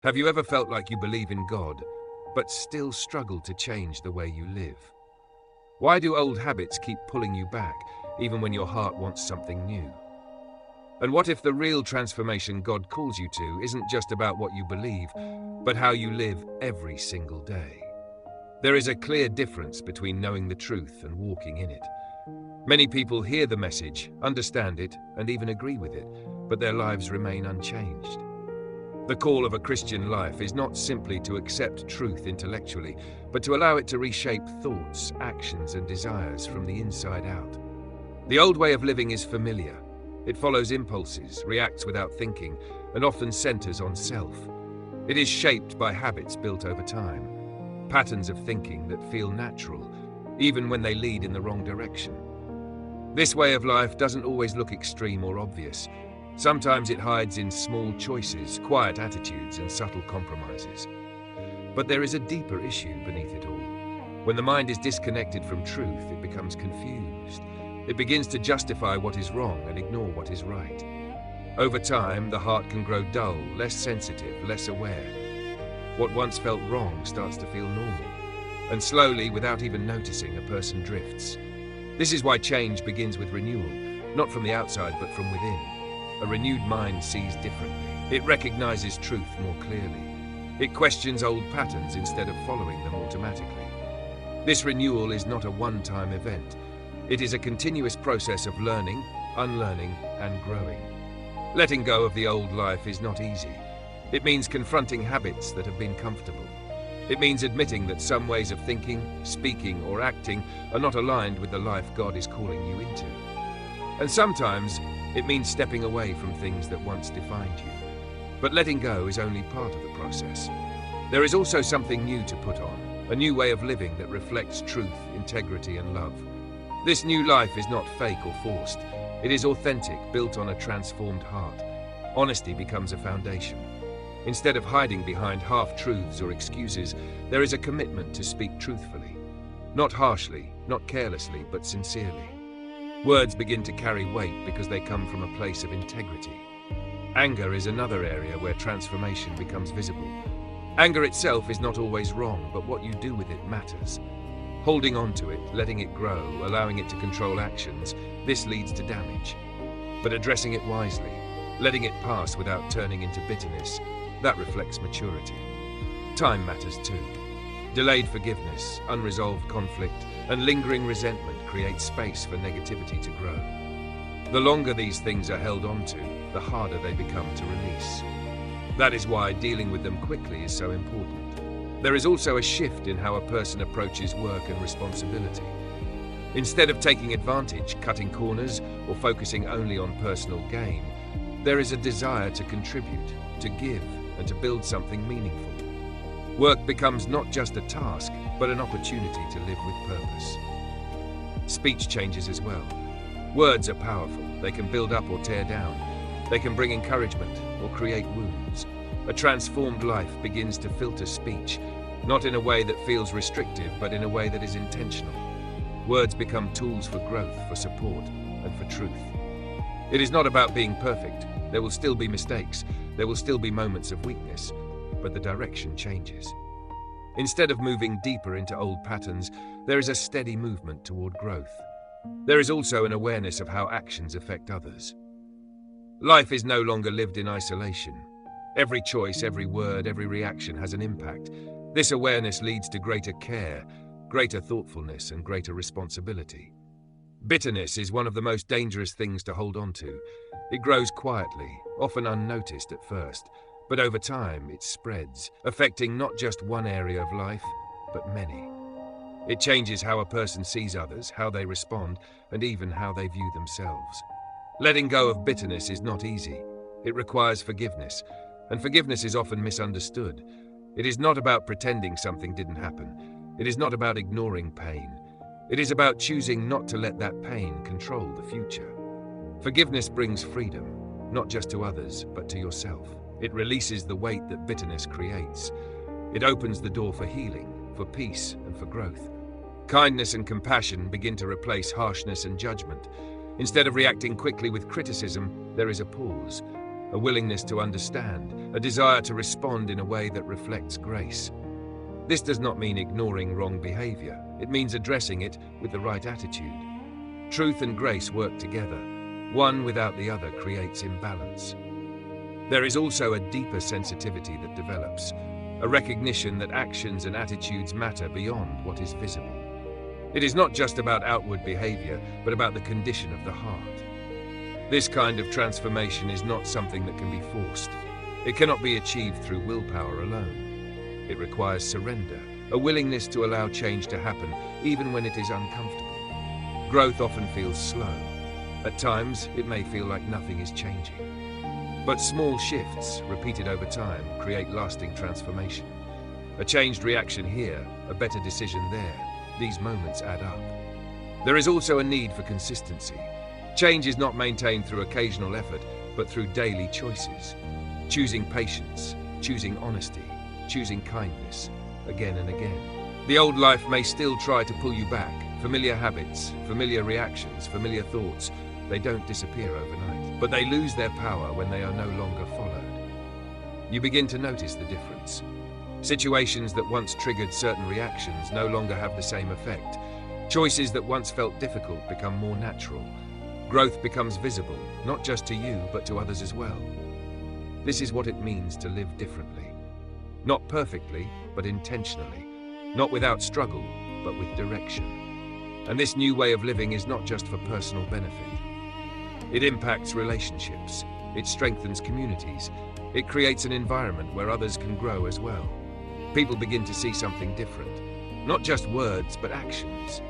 Have you ever felt like you believe in God, but still struggle to change the way you live? Why do old habits keep pulling you back, even when your heart wants something new? And what if the real transformation God calls you to isn't just about what you believe, but how you live every single day? There is a clear difference between knowing the truth and walking in it. Many people hear the message, understand it, and even agree with it, but their lives remain unchanged. The call of a Christian life is not simply to accept truth intellectually, but to allow it to reshape thoughts, actions, and desires from the inside out. The old way of living is familiar. It follows impulses, reacts without thinking, and often centers on self. It is shaped by habits built over time, patterns of thinking that feel natural, even when they lead in the wrong direction. This way of life doesn't always look extreme or obvious. Sometimes it hides in small choices, quiet attitudes, and subtle compromises. But there is a deeper issue beneath it all. When the mind is disconnected from truth, it becomes confused. It begins to justify what is wrong and ignore what is right. Over time, the heart can grow dull, less sensitive, less aware. What once felt wrong starts to feel normal. And slowly, without even noticing, a person drifts. This is why change begins with renewal, not from the outside but from within. A renewed mind sees differently. It recognizes truth more clearly. It questions old patterns instead of following them automatically. This renewal is not a one-time event. It is a continuous process of learning, unlearning, and growing. Letting go of the old life is not easy. It means confronting habits that have been comfortable. It means admitting that some ways of thinking, speaking, or acting are not aligned with the life God is calling you into. And sometimes, it means stepping away from things that once defined you. But letting go is only part of the process. There is also something new to put on, a new way of living that reflects truth, integrity, and love. This new life is not fake or forced. It is authentic, built on a transformed heart. Honesty becomes a foundation. Instead of hiding behind half-truths or excuses, there is a commitment to speak truthfully. Not harshly, not carelessly, but sincerely. Words begin to carry weight because they come from a place of integrity. Anger is another area where transformation becomes visible. Anger itself is not always wrong, but what you do with it matters. Holding on to it, letting it grow, allowing it to control actions, this leads to damage. But addressing it wisely, letting it pass without turning into bitterness, that reflects maturity. Time matters too. Delayed forgiveness, unresolved conflict, and lingering resentment create space for negativity to grow. The longer these things are held onto, the harder they become to release. That is why dealing with them quickly is so important. There is also a shift in how a person approaches work and responsibility. Instead of taking advantage, cutting corners, or focusing only on personal gain, there is a desire to contribute, to give, and to build something meaningful. Work becomes not just a task, but an opportunity to live with purpose. Speech changes as well. Words are powerful. They can build up or tear down. They can bring encouragement or create wounds. A transformed life begins to filter speech, not in a way that feels restrictive, but in a way that is intentional. Words become tools for growth, for support, and for truth. It is not about being perfect. There will still be mistakes. There will still be moments of weakness, but the direction changes. Instead of moving deeper into old patterns, there is a steady movement toward growth. There is also an awareness of how actions affect others. Life is no longer lived in isolation. Every choice, every word, every reaction has an impact. This awareness leads to greater care, greater thoughtfulness, and greater responsibility. Bitterness is one of the most dangerous things to hold on to. It grows quietly, often unnoticed at first, but over time it spreads, affecting not just one area of life, but many. It changes how a person sees others, how they respond, and even how they view themselves. Letting go of bitterness is not easy. It requires forgiveness, and forgiveness is often misunderstood. It is not about pretending something didn't happen. It is not about ignoring pain. It is about choosing not to let that pain control the future. Forgiveness brings freedom, not just to others, but to yourself. It releases the weight that bitterness creates. It opens the door for healing, for peace, and for growth. Kindness and compassion begin to replace harshness and judgment. Instead of reacting quickly with criticism, there is a pause. a willingness to understand, a desire to respond in a way that reflects grace. This does not mean ignoring wrong behavior. It means addressing it with the right attitude. Truth and grace work together. One without the other creates imbalance. There is also a deeper sensitivity that develops, a recognition that actions and attitudes matter beyond what is visible. It is not just about outward behavior, but about the condition of the heart. This kind of transformation is not something that can be forced. It cannot be achieved through willpower alone. It requires surrender, a willingness to allow change to happen, even when it is uncomfortable. Growth often feels slow. At times, it may feel like nothing is changing. But small shifts, repeated over time, create lasting transformation. A changed reaction here, a better decision there, these moments add up. There is also a need for consistency. Change is not maintained through occasional effort, but through daily choices. Choosing patience, choosing honesty, choosing kindness, again and again. The old life may still try to pull you back. Familiar habits, familiar reactions, familiar thoughts, they don't disappear overnight, but they lose their power when they are no longer followed. You begin to notice the difference. Situations that once triggered certain reactions no longer have the same effect. Choices that once felt difficult become more natural. Growth becomes visible, not just to you, but to others as well. This is what it means to live differently. Not perfectly, but intentionally. Not without struggle, but with direction. And this new way of living is not just for personal benefit. It impacts relationships. It strengthens communities. It creates an environment where others can grow as well. People begin to see something different. Not just words, but actions.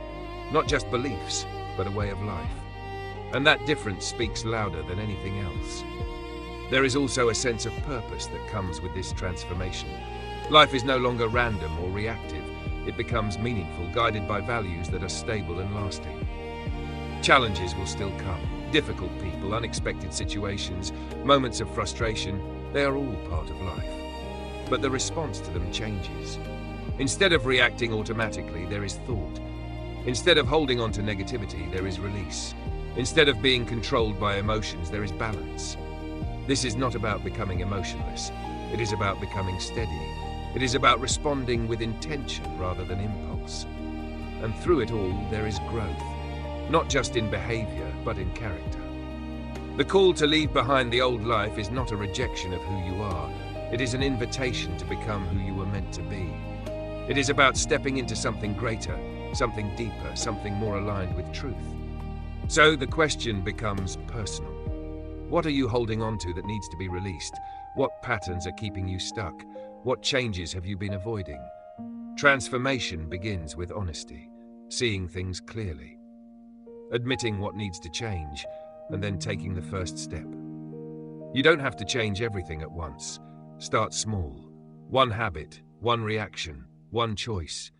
Not just beliefs, but a way of life. And that difference speaks louder than anything else. There is also a sense of purpose that comes with this transformation. Life is no longer random or reactive. It becomes meaningful, guided by values that are stable and lasting. Challenges will still come. Difficult people, unexpected situations, moments of frustration, they are all part of life. But the response to them changes. Instead of reacting automatically, there is thought. Instead of holding on to negativity, there is release. Instead of being controlled by emotions, there is balance. This is not about becoming emotionless. It is about becoming steady. It is about responding with intention rather than impulse. And through it all, there is growth. Not just in behavior, but in character. The call to leave behind the old life is not a rejection of who you are. It is an invitation to become who you were meant to be. It is about stepping into something greater, something deeper, something more aligned with truth. So the question becomes personal. What are you holding on to that needs to be released? What patterns are keeping you stuck? What changes have you been avoiding? Transformation begins with honesty, seeing things clearly, admitting what needs to change, and then taking the first step. You don't have to change everything at once. Start small. One habit, one reaction, one choice,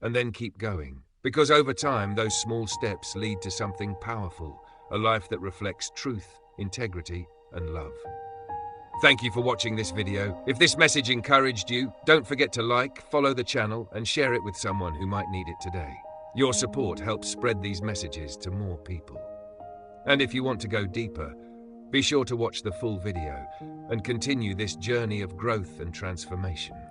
and then keep going. Because over time, those small steps lead to something powerful, a life that reflects truth, integrity, and love. Thank you for watching this video. If this message encouraged you, don't forget to like, follow the channel, and share it with someone who might need it today. Your support helps spread these messages to more people. And if you want to go deeper, be sure to watch the full video and continue this journey of growth and transformation.